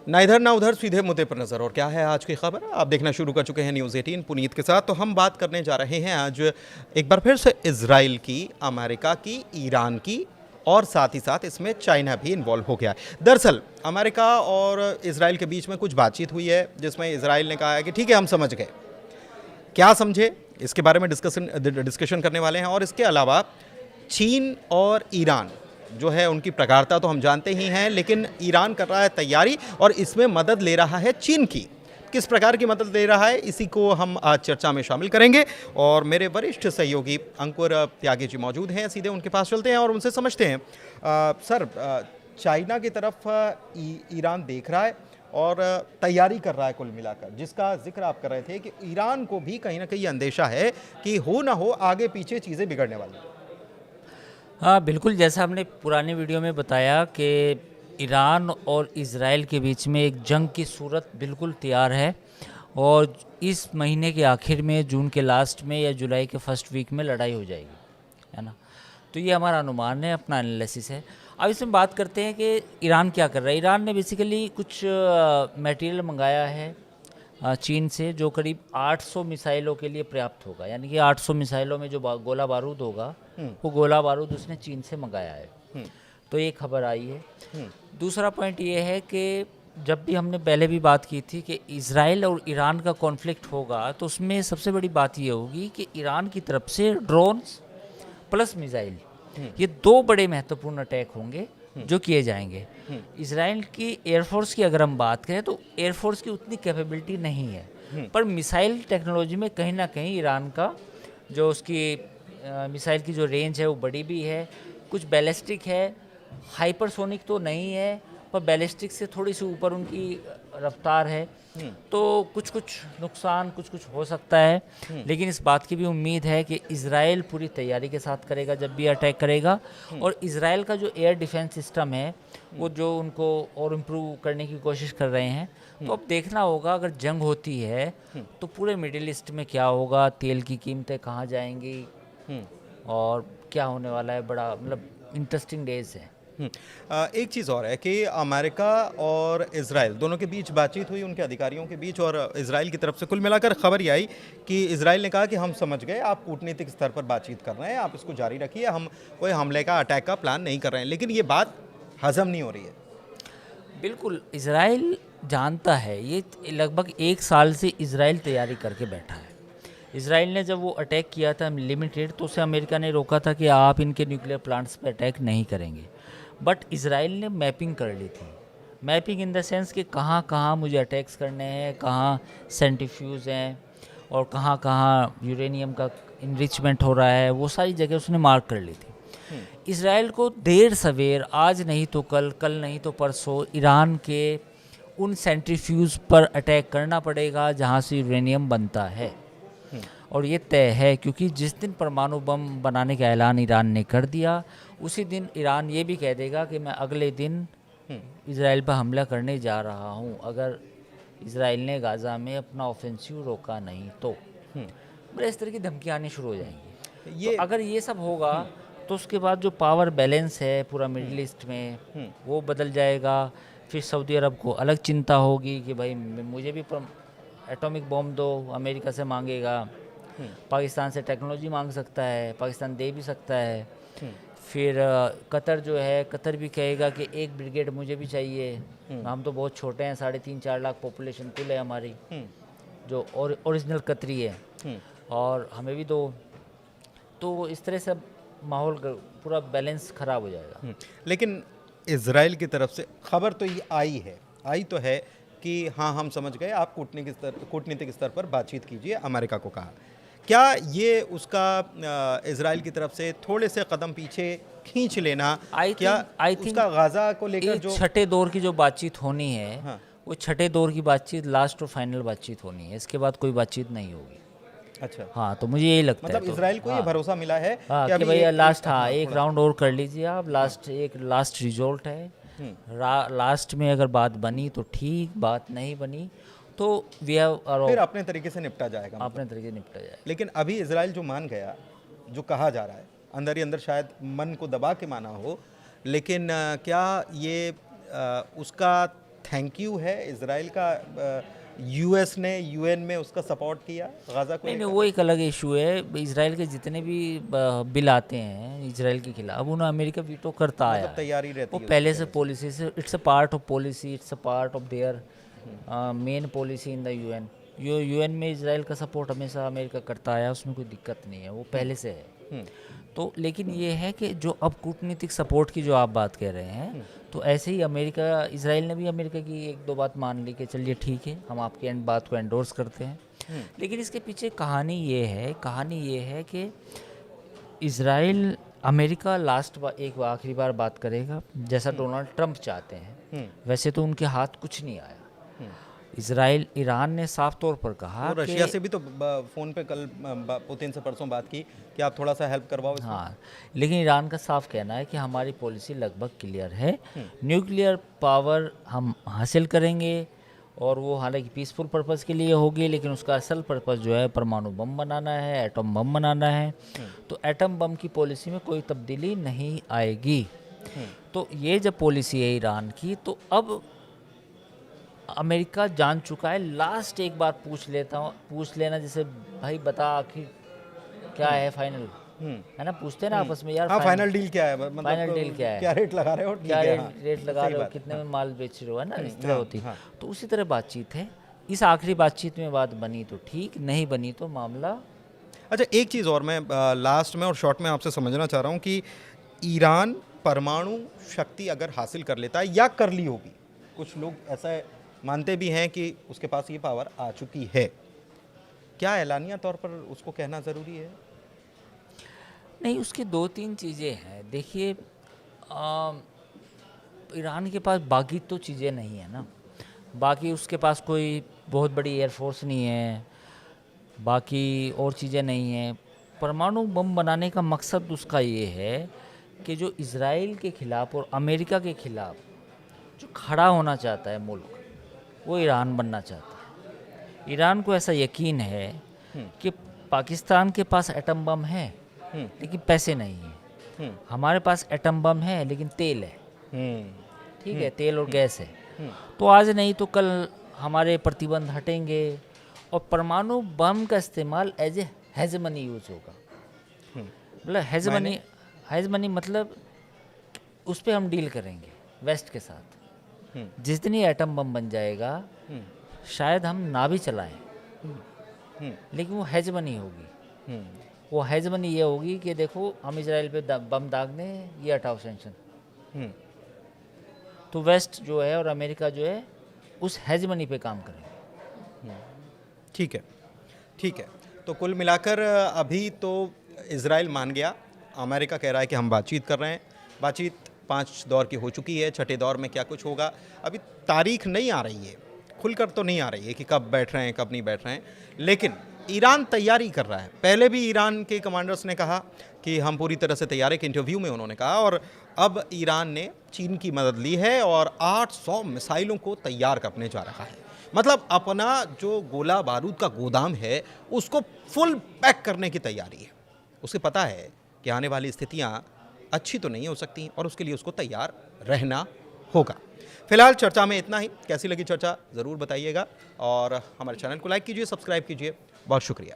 ना इधर ना उधर, सीधे मुद्दे पर नज़र। और क्या है आज की खबर, आप देखना शुरू कर चुके हैं न्यूज़ 18 पुनीत के साथ। तो हम बात करने जा रहे हैं आज एक बार फिर से इजराइल की, अमेरिका की, ईरान की, और साथ ही साथ इसमें चाइना भी इन्वॉल्व हो गया है। दरअसल अमेरिका और इजराइल के बीच में कुछ बातचीत हुई है जिसमें इजराइल ने कहा है कि ठीक है हम समझ गए। क्या समझे, इसके बारे में डिस्कशन करने वाले हैं। और इसके अलावा चीन और ईरान जो है उनकी प्रगाढ़ता तो हम जानते ही हैं, लेकिन ईरान कर रहा है तैयारी और इसमें मदद ले रहा है चीन की। किस प्रकार की मदद ले रहा है, इसी को हम आज चर्चा में शामिल करेंगे। और मेरे वरिष्ठ सहयोगी अंकुर त्यागी जी मौजूद हैं, सीधे उनके पास चलते हैं और उनसे समझते हैं। सर, चाइना की तरफ ईरान देख रहा है और तैयारी कर रहा है कुल मिलाकर, जिसका जिक्र आप कर रहे थे कि ईरान को भी कहीं ना कहीं अंदेशा है कि हो ना हो आगे पीछे चीज़ें बिगड़ने वाली। हाँ बिल्कुल, जैसा हमने पुरानी वीडियो में बताया कि ईरान और इज़राइल के बीच में एक जंग की सूरत बिल्कुल तैयार है और इस महीने के आखिर में, जून के लास्ट में या जुलाई के फर्स्ट वीक में लड़ाई हो जाएगी, है ना। तो ये हमारा अनुमान है, अपना एनालिसिस है। अब इसमें बात करते हैं कि ईरान क्या कर रहा है। ईरान ने बेसिकली कुछ मटेरियल मंगाया है चीन से, जो करीब 800 मिसाइलों के लिए पर्याप्त होगा। यानी कि 800 मिसाइलों में जो गोला बारूद होगा वो गोला बारूद उसने चीन से मंगाया है। तो ये खबर आई है। दूसरा पॉइंट ये है कि जब भी हमने पहले भी बात की थी कि इजराइल और ईरान का कॉन्फ्लिक्ट होगा, तो उसमें सबसे बड़ी बात ये होगी कि ईरान की तरफ से ड्रोन्स प्लस मिसाइल, ये दो बड़े महत्वपूर्ण अटैक होंगे जो किए जाएंगे। इजराइल की एयरफोर्स की अगर हम बात करें तो एयरफोर्स की उतनी कैपेबिलिटी नहीं है, पर मिसाइल टेक्नोलॉजी में कहीं ना कहीं ईरान का जो उसकी मिसाइल की जो रेंज है वो बड़ी भी है। कुछ बैलिस्टिक है, हाइपरसोनिक तो नहीं है, पर बैलिस्टिक से थोड़ी सी ऊपर उनकी रफ्तार है। तो कुछ कुछ नुकसान कुछ कुछ हो सकता है, लेकिन इस बात की भी उम्मीद है कि इजराइल पूरी तैयारी के साथ करेगा जब भी अटैक करेगा। और इजराइल का जो एयर डिफेंस सिस्टम है वो जो उनको और इम्प्रूव करने की कोशिश कर रहे हैं। तो अब देखना होगा, अगर जंग होती है तो पूरे मिडिल ईस्ट में क्या होगा, तेल की कीमतें कहाँ जाएंगी और क्या होने वाला है। बड़ा मतलब इंटरेस्टिंग डेज है। एक चीज़ और है कि अमेरिका और इजराइल दोनों के बीच बातचीत हुई, उनके अधिकारियों के बीच, और इजराइल की तरफ से कुल मिलाकर खबर ये आई कि इजराइल ने कहा कि हम समझ गए, आप कूटनीतिक स्तर पर बातचीत कर रहे हैं, आप इसको जारी रखिए, हम कोई हमले का, अटैक का प्लान नहीं कर रहे हैं। लेकिन ये बात हजम नहीं हो रही है। बिल्कुल, इजराइल जानता है, ये लगभग 1 साल से इजराइल तैयारी करके बैठा है। इजराइल ने जब वो अटैक किया था लिमिटेड, तो उसे अमेरिका ने रोका था कि आप इनके न्यूक्लियर प्लांट्स पर अटैक नहीं करेंगे। बट इजराइल ने मैपिंग कर ली थी। मैपिंग इन द सेंस कि कहाँ कहाँ मुझे अटैक्स करने हैं, कहाँ सेंट्रीफ्यूज हैं और कहाँ कहाँ यूरेनियम का इनरिचमेंट हो रहा है, वो सारी जगह उसने मार्क कर ली थी। इजराइल को देर सवेर, आज नहीं तो कल, कल नहीं तो परसों, ईरान के उन सेंट्रीफ्यूज पर अटैक करना पड़ेगा जहाँ से यूरेनियम बनता है। और ये तय है, क्योंकि जिस दिन परमाणु बम बनाने का ऐलान ईरान ने कर दिया, उसी दिन ईरान ये भी कह देगा कि मैं अगले दिन इजराइल पर हमला करने जा रहा हूँ, अगर इजराइल ने गाज़ा में अपना ऑफेंसिव रोका नहीं तो। बड़े इस तरह की धमकियाँ आनी शुरू हो जाएंगी। तो अगर ये सब होगा तो उसके बाद जो पावर बैलेंस है पूरा मिडिल ईस्ट में वो बदल जाएगा। फिर सऊदी अरब को अलग चिंता होगी कि भाई मुझे भी एटॉमिक बॉम्ब दो, अमेरिका से मांगेगा। पाकिस्तान से टेक्नोलॉजी मांग सकता है, पाकिस्तान दे भी सकता है। फिर कतर जो है, कतर भी कहेगा कि एक ब्रिगेड मुझे भी चाहिए, हम तो बहुत छोटे हैं, 3.5-4 लाख पॉपुलेशन कुल है हमारी, जो ओरिजिनल कतरी है, और हमें भी दो। तो इस तरह से माहौल पूरा बैलेंस ख़राब हो जाएगा। लेकिन इजराइल की तरफ से खबर तो ये आई तो है कि हाँ हम समझ गए, आप कूटनीतिक स्तर पर बातचीत कीजिए, अमेरिका को कहा। क्या ये उसका इजराइल की तरफ से थोड़े से कदम पीछे खींच लेना, आई थिंक उसका गाज़ा को लेकर जो छठे दौर की जो बातचीत होनी है, हाँ, वो छठे दौर की बातचीत, लास्ट और फाइनल बातचीत होनी है, इसके बाद कोई बातचीत नहीं होगी। अच्छा, हाँ, तो मुझे यही लगता है। मतलब इजराइल को ये भरोसा मिला है कि भैया लास्ट, हाँ, एक राउंड और कर लीजिए आप, एक लास्ट रिजल्ट है। लास्ट में अगर बात बनी तो ठीक, बात नहीं बनी तो फिर अपने तरीके से निपटा जाएगा, अपने तरीके से निपटा जाएगा। लेकिन अभी इजराइल जो मान गया, जो कहा जा रहा है, अंदर ही अंदर शायद मन को दबा के माना हो, लेकिन क्या ये उसका थैंक यू है इसराइल का? यूएस ने यूएन में उसका सपोर्ट किया गाजा को नहीं लेकर? वो एक अलग इशू है। इसराइल के जितने भी बिल आते हैं इसराइल के खिलाफ, उन्हें अमेरिका वीटो करता आया मतलब है। तैयारी रहती वो है पहले से पॉलिसी से, it's a part of policy, it's a part of their main policy in the UN. UN में इसराइल का सपोर्ट हमेशा अमेरिका करता आया, उसमें कोई दिक्कत नहीं है, वो पहले से है। तो लेकिन ये है कि जो अब कूटनीतिक सपोर्ट की जो आप बात कह रहे हैं, तो ऐसे ही अमेरिका, इसराइल ने भी अमेरिका की एक दो बात मान ली कि चलिए ठीक है, हम आपकी बात को एंडोर्स करते हैं। लेकिन इसके पीछे कहानी ये है कि इसराइल अमेरिका एक आखिरी बार बात करेगा जैसा डोनाल्ड ट्रंप चाहते हैं, वैसे तो उनके हाथ कुछ नहीं आया। इसराइल ईरान ने साफ तौर पर कहा तो रशिया से भी तो फोन पे कल पुतिन से परसों बात की कि आप थोड़ा सा हेल्प करवाओ इसमें। हाँ, लेकिन ईरान का साफ कहना है कि हमारी पॉलिसी लगभग क्लियर है, न्यूक्लियर पावर हम हासिल करेंगे, और वो हालांकि पीसफुल पर्पस के लिए होगी, लेकिन उसका असल पर्पस जो है परमाणु बम बनाना है, एटम बम बनाना है। तो एटम बम की पॉलिसी में कोई तब्दीली नहीं आएगी। तो ये जब पॉलिसी है ईरान की, तो अब अमेरिका जान चुका है। लास्ट एक बार पूछ लेना, जैसे भाई बता आखिर क्या है फाइनल, है ना, पूछते हैं ना आपस में यार, हाँ फाइनल डील क्या है, मतलब फाइनल डील क्या है, क्या रेट लगा रहे हो, ठीक क्या है, हाँ, रेट लगा सही रहे हो, बात, कितने में माल बेच रहे हो, है ना, इस तरह हाँ, होती। हाँ। तो उसी तरह बातचीत है। इस आखिरी बातचीत में बात बनी तो ठीक, नहीं बनी तो मामला। अच्छा एक चीज़ और मैं लास्ट में और शॉर्ट में आपसे समझना चाह रहा हूँ कि ईरान परमाणु शक्ति अगर हासिल कर लेता है या कर ली होगी, कुछ लोग ऐसा मानते भी हैं कि उसके पास ये पावर आ चुकी है, क्या ऐलानिया तौर पर उसको कहना ज़रूरी है? नहीं, उसकी दो तीन चीज़ें हैं। देखिए, ईरान के पास बाकी तो चीज़ें नहीं है ना, बाकी उसके पास कोई बहुत बड़ी एयरफोर्स नहीं है, बाकी और चीज़ें नहीं हैं। परमाणु बम बनाने का मकसद उसका ये है कि जो इज़राइल के ख़िलाफ़ और अमेरिका के ख़िलाफ़ जो खड़ा होना चाहता है मुल्क, वो ईरान बनना चाहता है। ईरान को ऐसा यकीन है कि पाकिस्तान के पास एटम बम है लेकिन पैसे नहीं है, हमारे पास एटम बम है लेकिन तेल है, ठीक है, तेल और गैस है। तो आज नहीं तो कल हमारे प्रतिबंध हटेंगे और परमाणु बम का इस्तेमाल एज ए हेजमनी यूज होगा। मतलब हेजमनी मतलब उस पर हम डील करेंगे वेस्ट के साथ। जिस दिन ये एटम बम बन जाएगा शायद हम ना भी चलाएं, लेकिन वो हेजमनी होगी। वो हेजमनी ये होगी कि देखो हम इजराइल पे बम दाग दें, ये हटाओ सेंक्शन। तो वेस्ट जो है और अमेरिका जो है उस हेजमनी पे काम करेंगे। ठीक है, ठीक है। तो कुल मिलाकर अभी तो इजराइल मान गया, अमेरिका कह रहा है कि हम बातचीत कर रहे हैं। बातचीत 5 दौर की हो चुकी है, छठे दौर में क्या कुछ होगा अभी तारीख नहीं आ रही है, खुलकर तो नहीं आ रही है कि कब बैठ रहे हैं कब नहीं बैठ रहे हैं, लेकिन ईरान तैयारी कर रहा है। पहले भी ईरान के कमांडर्स ने कहा कि हम पूरी तरह से तैयार है, एक इंटरव्यू में उन्होंने कहा, और अब ईरान ने चीन की मदद ली है और 800 मिसाइलों को तैयार करने जा रहा है। मतलब अपना जो गोला बारूद का गोदाम है उसको फुल पैक करने की तैयारी है। उसे पता है कि आने वाली स्थितियां अच्छी तो नहीं हो सकती और उसके लिए उसको तैयार रहना होगा। फिलहाल चर्चा में इतना ही। कैसी लगी चर्चा ज़रूर बताइएगा और हमारे चैनल को लाइक कीजिए, सब्सक्राइब कीजिए। बहुत शुक्रिया।